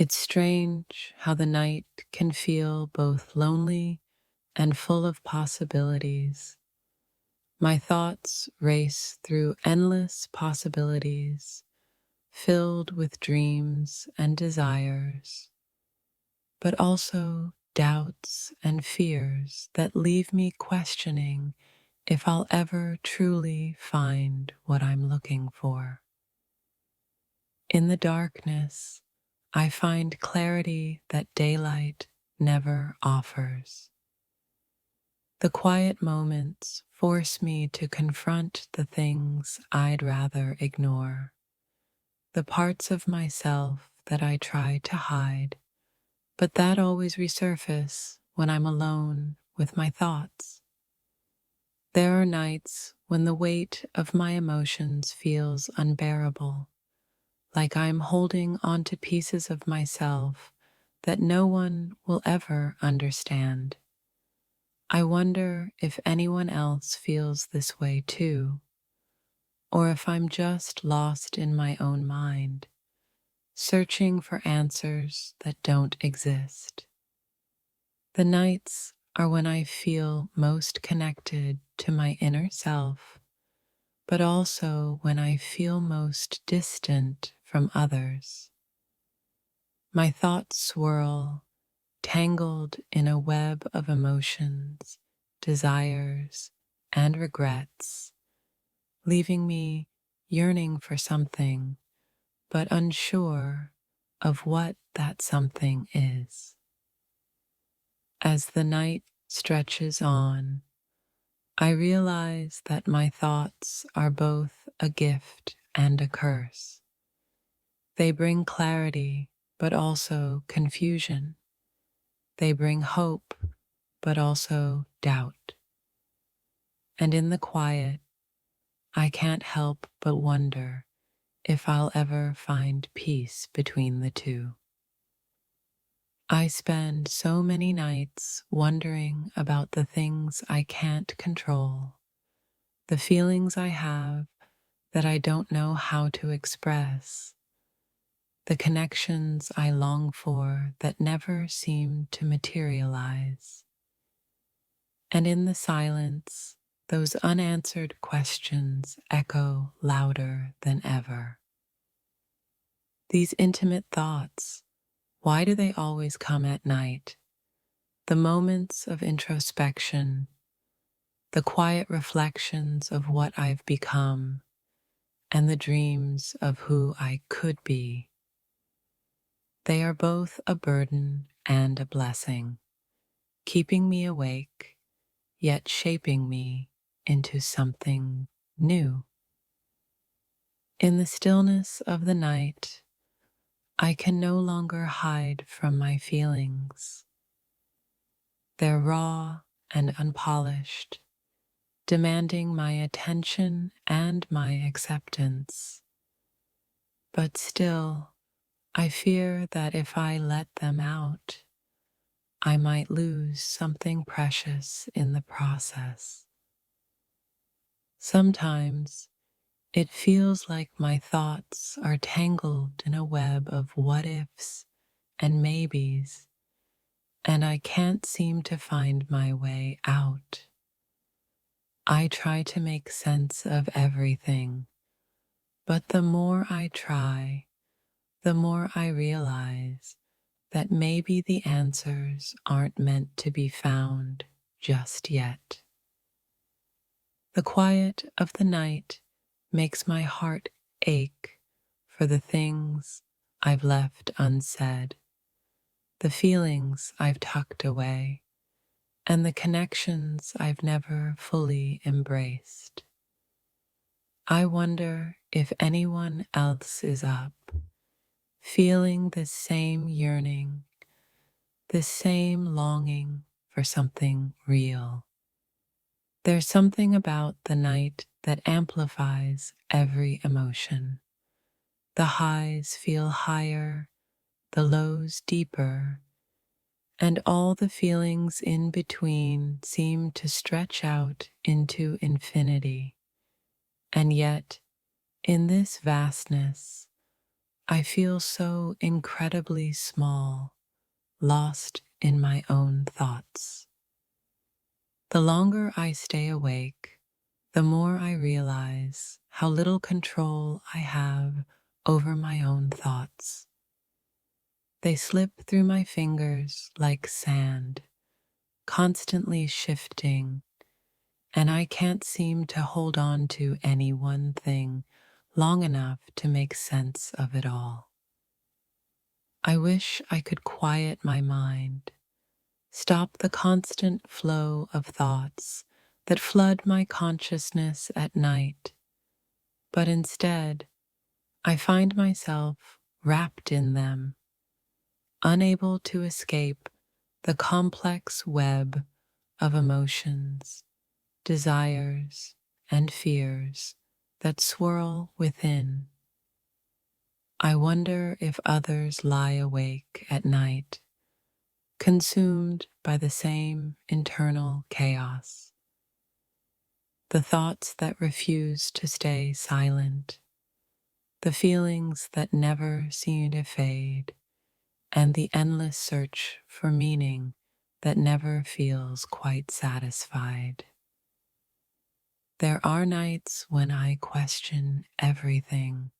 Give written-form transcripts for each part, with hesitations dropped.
It's strange how the night can feel both lonely and full of possibilities. My thoughts race through endless possibilities, filled with dreams and desires, but also doubts and fears that leave me questioning if I'll ever truly find what I'm looking for. In the darkness, I find clarity that daylight never offers. The quiet moments force me to confront the things I'd rather ignore, the parts of myself that I try to hide, but that always resurface when I'm alone with my thoughts. There are nights when the weight of my emotions feels unbearable, like I'm holding onto pieces of myself that no one will ever understand. I wonder if anyone else feels this way too, or if I'm just lost in my own mind, searching for answers that don't exist. The nights are when I feel most connected to my inner self, but also when I feel most distant from others. My thoughts swirl, tangled in a web of emotions, desires, and regrets, leaving me yearning for something, but unsure of what that something is. As the night stretches on, I realize that my thoughts are both a gift and a curse. They bring clarity, but also confusion. They bring hope, but also doubt. And in the quiet, I can't help but wonder if I'll ever find peace between the two. I spend so many nights wondering about the things I can't control, the feelings I have that I don't know how to express, the connections I long for that never seem to materialize. And in the silence, those unanswered questions echo louder than ever. These intimate thoughts, why do they always come at night? The moments of introspection, the quiet reflections of what I've become, and the dreams of who I could be. They are both a burden and a blessing, keeping me awake, yet shaping me into something new. In the stillness of the night, I can no longer hide from my feelings. They're raw and unpolished, demanding my attention and my acceptance. But still, I fear that if I let them out, I might lose something precious in the process. Sometimes it feels like my thoughts are tangled in a web of what ifs and maybes, and I can't seem to find my way out. I try to make sense of everything, but the more I try, the more I realize that maybe the answers aren't meant to be found just yet. The quiet of the night makes my heart ache for the things I've left unsaid, the feelings I've tucked away, and the connections I've never fully embraced. I wonder if anyone else is up, feeling this same yearning, this same longing for something real. There's something about the night that amplifies every emotion. The highs feel higher, the lows deeper, and all the feelings in between seem to stretch out into infinity. And yet, in this vastness, I feel so incredibly small, lost in my own thoughts. The longer I stay awake, the more I realize how little control I have over my own thoughts. They slip through my fingers like sand, constantly shifting, and I can't seem to hold on to any one thing long enough to make sense of it all. I wish I could quiet my mind, stop the constant flow of thoughts that flood my consciousness at night, but instead, I find myself wrapped in them, unable to escape the complex web of emotions, desires, and fears that swirl within. I wonder if others lie awake at night, consumed by the same internal chaos. The thoughts that refuse to stay silent, the feelings that never seem to fade, and the endless search for meaning that never feels quite satisfied. There are nights when I question everything,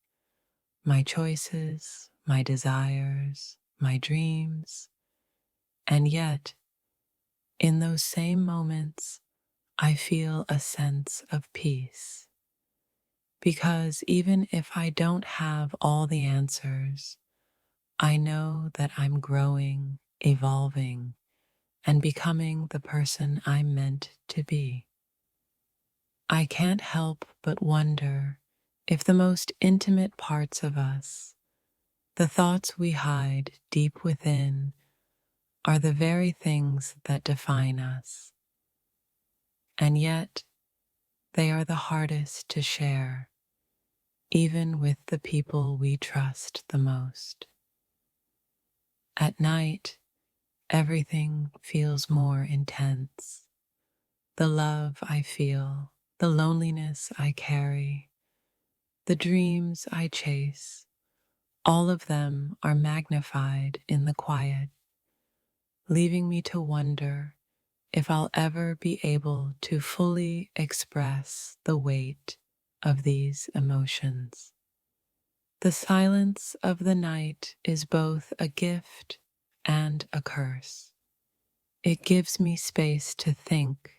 my choices, my desires, my dreams, and yet, in those same moments, I feel a sense of peace. Because even if I don't have all the answers, I know that I'm growing, evolving, and becoming the person I'm meant to be. I can't help but wonder if the most intimate parts of us, the thoughts we hide deep within, are the very things that define us. And yet, they are the hardest to share, even with the people we trust the most. At night, everything feels more intense. The love I feel, the loneliness I carry, the dreams I chase, all of them are magnified in the quiet, leaving me to wonder if I'll ever be able to fully express the weight of these emotions. The silence of the night is both a gift and a curse. It gives me space to think,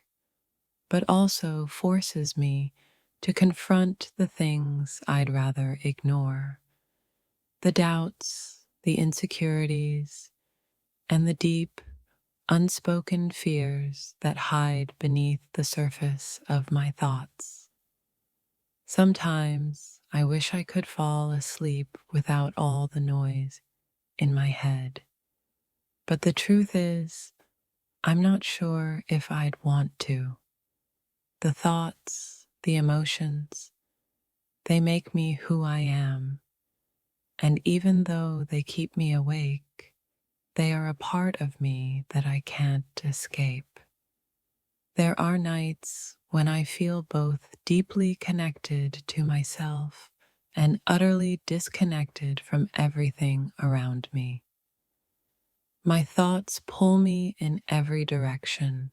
but also forces me to confront the things I'd rather ignore. The doubts, the insecurities, and the deep, unspoken fears that hide beneath the surface of my thoughts. Sometimes I wish I could fall asleep without all the noise in my head. But the truth is, I'm not sure if I'd want to. The thoughts, the emotions, they make me who I am. And even though they keep me awake, they are a part of me that I can't escape. There are nights when I feel both deeply connected to myself and utterly disconnected from everything around me. My thoughts pull me in every direction,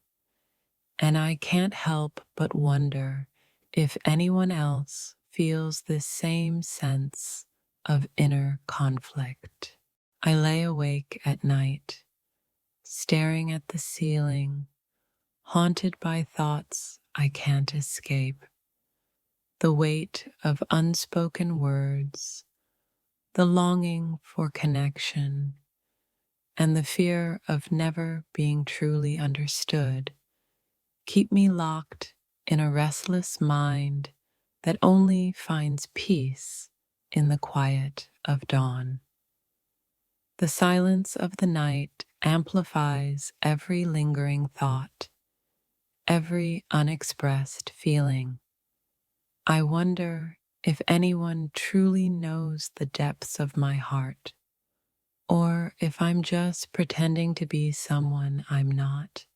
and I can't help but wonder if anyone else feels this same sense of inner conflict. I lay awake at night, staring at the ceiling, haunted by thoughts I can't escape. The weight of unspoken words, the longing for connection, and the fear of never being truly understood keep me locked in a restless mind that only finds peace in the quiet of dawn. The silence of the night amplifies every lingering thought, every unexpressed feeling. I wonder if anyone truly knows the depths of my heart, or if I'm just pretending to be someone I'm not,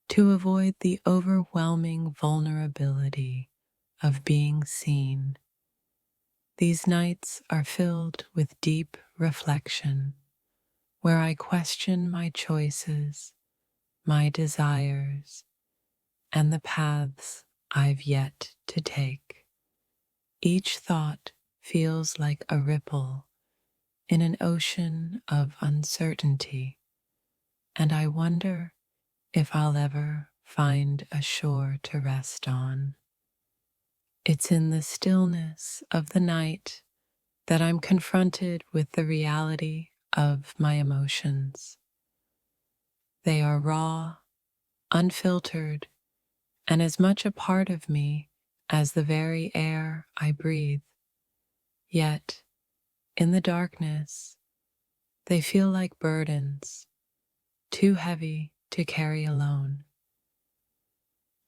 to avoid the overwhelming vulnerability of being seen. These nights are filled with deep reflection, where I question my choices, my desires, and the paths I've yet to take. Each thought feels like a ripple in an ocean of uncertainty, and I wonder if I'll ever find a shore to rest on. It's in the stillness of the night that I'm confronted with the reality of my emotions. They are raw, unfiltered, and as much a part of me as the very air I breathe. Yet, in the darkness, they feel like burdens, too heavy to carry alone.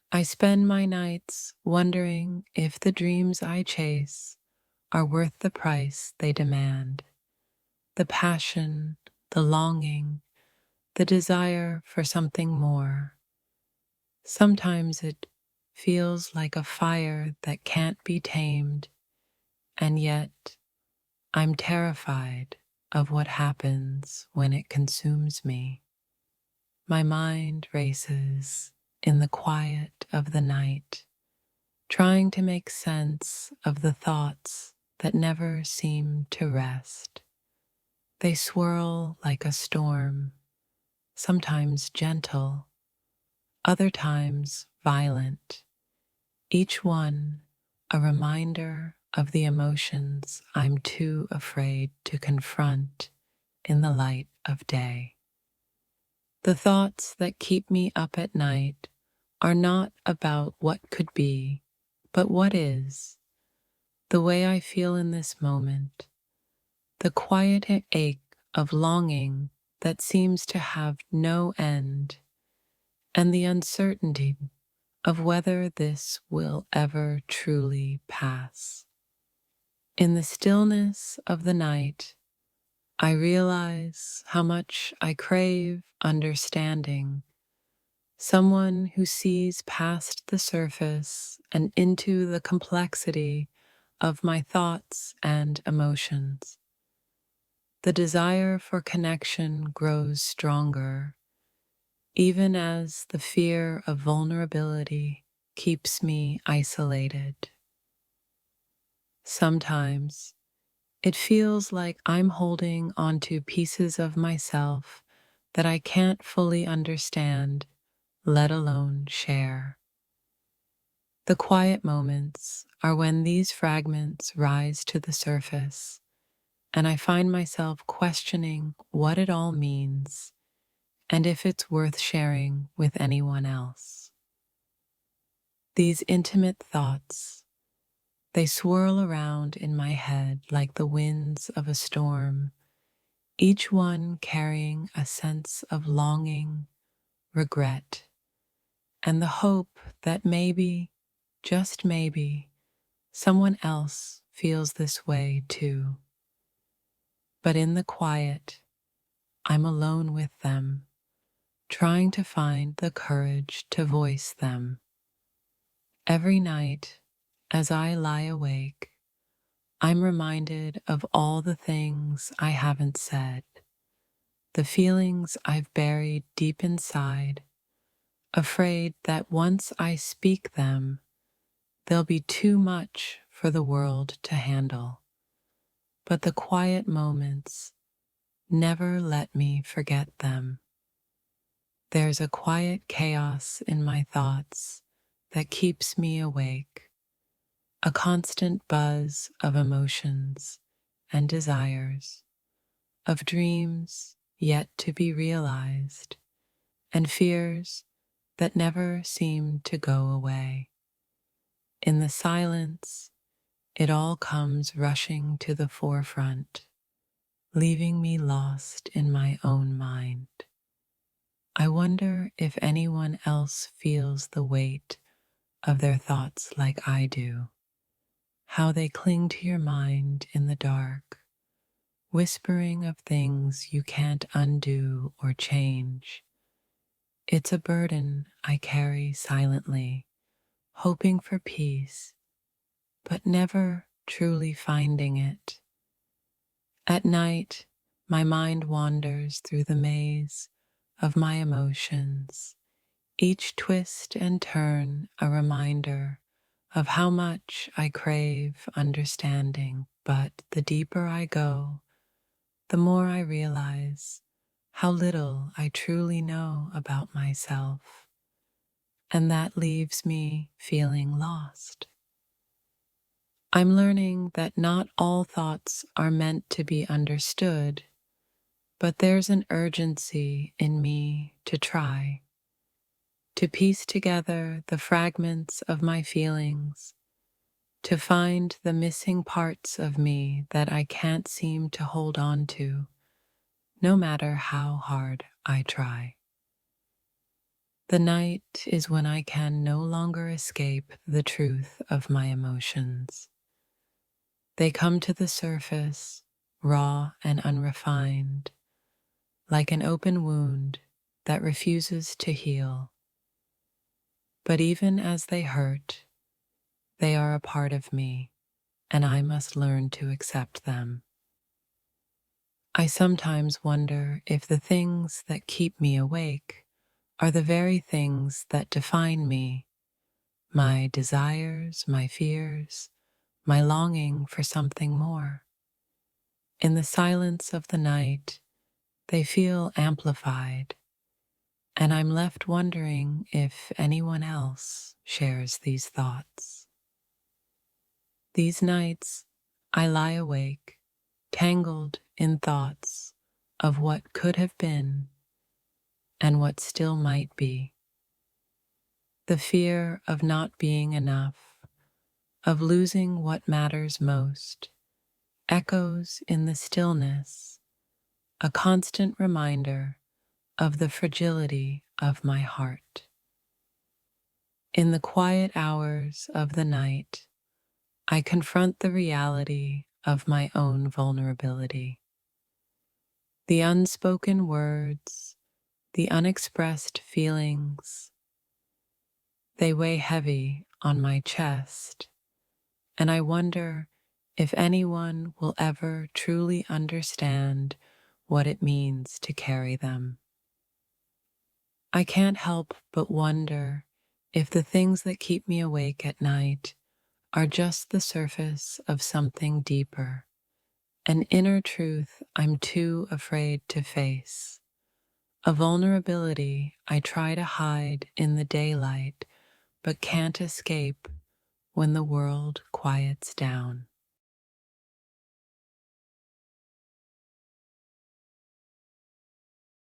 I spend my nights wondering if the dreams I chase are worth the price they demand. The passion, the longing, the desire for something more. Sometimes it feels like a fire that can't be tamed, and yet I'm terrified of what happens when it consumes me. My mind races in the quiet of the night, trying to make sense of the thoughts that never seem to rest. They swirl like a storm, sometimes gentle, other times violent, each one a reminder of the emotions I'm too afraid to confront in the light of day. The thoughts that keep me up at night are not about what could be, but what is. The way I feel in this moment, the quiet ache of longing that seems to have no end, and the uncertainty of whether this will ever truly pass. In the stillness of the night, I realize how much I crave understanding, someone who sees past the surface and into the complexity of my thoughts and emotions. The desire for connection grows stronger, even as the fear of vulnerability keeps me isolated. Sometimes it feels like I'm holding onto pieces of myself that I can't fully understand, let alone share. The quiet moments are when these fragments rise to the surface, and I find myself questioning what it all means and if it's worth sharing with anyone else. These intimate thoughts, they swirl around in my head like the winds of a storm, each one carrying a sense of longing, regret, and the hope that maybe, just maybe, someone else feels this way too. But in the quiet, I'm alone with them, trying to find the courage to voice them. Every night, as I lie awake, I'm reminded of all the things I haven't said, the feelings I've buried deep inside, afraid that once I speak them, they'll be too much for the world to handle. But the quiet moments never let me forget them. There's a quiet chaos in my thoughts that keeps me awake, a constant buzz of emotions and desires, of dreams yet to be realized, and fears that never seem to go away. In the silence, it all comes rushing to the forefront, leaving me lost in my own mind. I wonder if anyone else feels the weight of their thoughts like I do, how they cling to your mind in the dark, whispering of things you can't undo or change. It's a burden I carry silently, hoping for peace, but never truly finding it. At night, my mind wanders through the maze of my emotions, each twist and turn a reminder of how much I crave understanding. But the deeper I go, the more I realize how little I truly know about myself, and that leaves me feeling lost. I'm learning that not all thoughts are meant to be understood, but there's an urgency in me to try, to piece together the fragments of my feelings, to find the missing parts of me that I can't seem to hold on to, no matter how hard I try. The night is when I can no longer escape the truth of my emotions. They come to the surface, raw and unrefined, like an open wound that refuses to heal. But even as they hurt, they are a part of me, and I must learn to accept them. I sometimes wonder if the things that keep me awake are the very things that define me, my desires, my fears, my longing for something more. In the silence of the night, they feel amplified, and I'm left wondering if anyone else shares these thoughts. These nights, I lie awake, tangled in thoughts of what could have been and what still might be. The fear of not being enough, of losing what matters most, echoes in the stillness, a constant reminder of the fragility of my heart. In the quiet hours of the night, I confront the reality of my own vulnerability. The unspoken words, the unexpressed feelings, they weigh heavy on my chest, and I wonder if anyone will ever truly understand what it means to carry them. I can't help but wonder if the things that keep me awake at night are just the surface of something deeper, an inner truth I'm too afraid to face, a vulnerability I try to hide in the daylight but can't escape when the world quiets down.